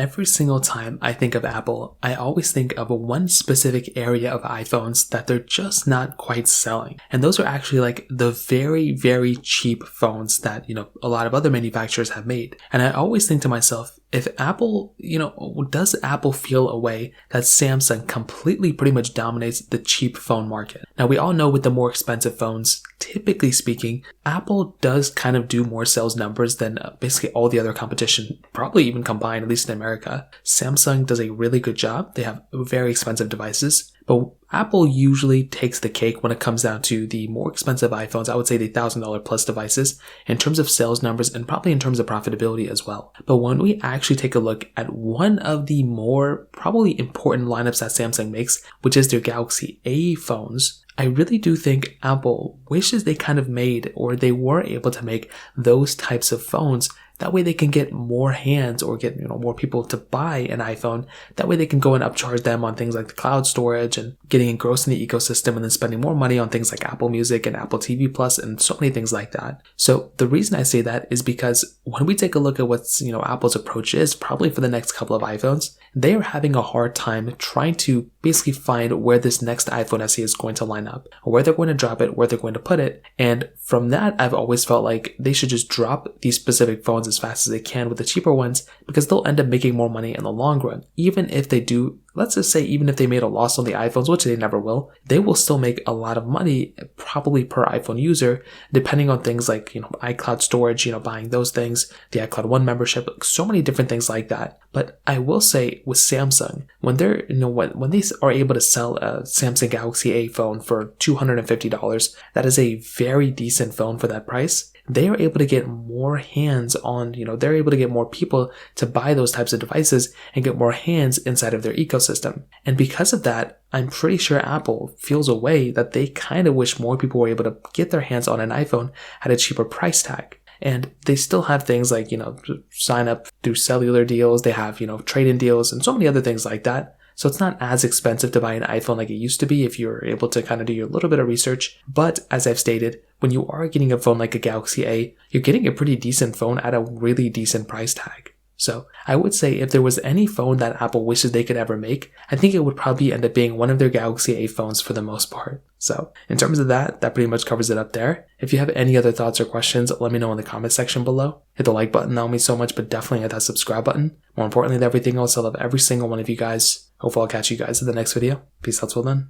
every single time I think of Apple, I always think of one specific area of iPhones that they're just not quite selling. And those are actually like the very, very cheap phones that, a lot of other manufacturers have made. And I always think to myself, if Apple, does Apple feel a way that Samsung completely pretty much dominates the cheap phone market? Now, we all know with the more expensive phones, typically speaking, Apple does kind of do more sales numbers than basically all the other competition, probably even combined, at least in America. Samsung does a really good job. They have very expensive devices. But Apple usually takes the cake when it comes down to the more expensive iPhones. I would say the $1,000 plus devices in terms of sales numbers and probably in terms of profitability as well. But when we actually take a look at one of the more probably important lineups that Samsung makes, which is their Galaxy A phones, I really do think Apple wishes they kind of made or they were able to make those types of phones. That way they can get more hands or get more people to buy an iPhone. That way they can go and upcharge them on things like the cloud storage and getting engrossed in the ecosystem and then spending more money on things like Apple Music and Apple TV Plus and so many things like that. So the reason I say that is because when we take a look at what's Apple's approach is probably for the next couple of iPhones, they are having a hard time trying to basically find where this next iPhone SE is going to line up, where they're going to drop it, where they're going to put it. And from that, I've always felt like they should just drop these specific phones as fast as they can with the cheaper ones because they'll end up making more money in the long run. Even if they do, let's just say even if they made a loss on the iPhones, which they never will, they will still make a lot of money probably per iPhone user, depending on things like, iCloud storage, buying those things, the iCloud One membership, so many different things like that. But I will say with Samsung, when they're, when they are able to sell a Samsung Galaxy A phone for $250, that is a very decent phone for that price. They are able to get more hands on, they're able to get more people to buy those types of devices and get more hands inside of their ecosystem. And because of that, I'm pretty sure Apple feels a way that they kind of wish more people were able to get their hands on an iPhone at a cheaper price tag. And they still have things like, sign up through cellular deals. They have, trade-in deals and so many other things like that. So it's not as expensive to buy an iPhone like it used to be if you're able to kind of do your little bit of research. But as I've stated, when you are getting a phone like a Galaxy A, you're getting a pretty decent phone at a really decent price tag. So I would say if there was any phone that Apple wishes they could ever make, I think it would probably end up being one of their Galaxy A phones for the most part. So in terms of that pretty much covers it up there. If you have any other thoughts or questions, let me know in the comment section below. Hit the like button, that will mean so much, but definitely hit that subscribe button. More importantly than everything else, I love every single one of you guys. Hopefully I'll catch you guys in the next video. Peace out till then.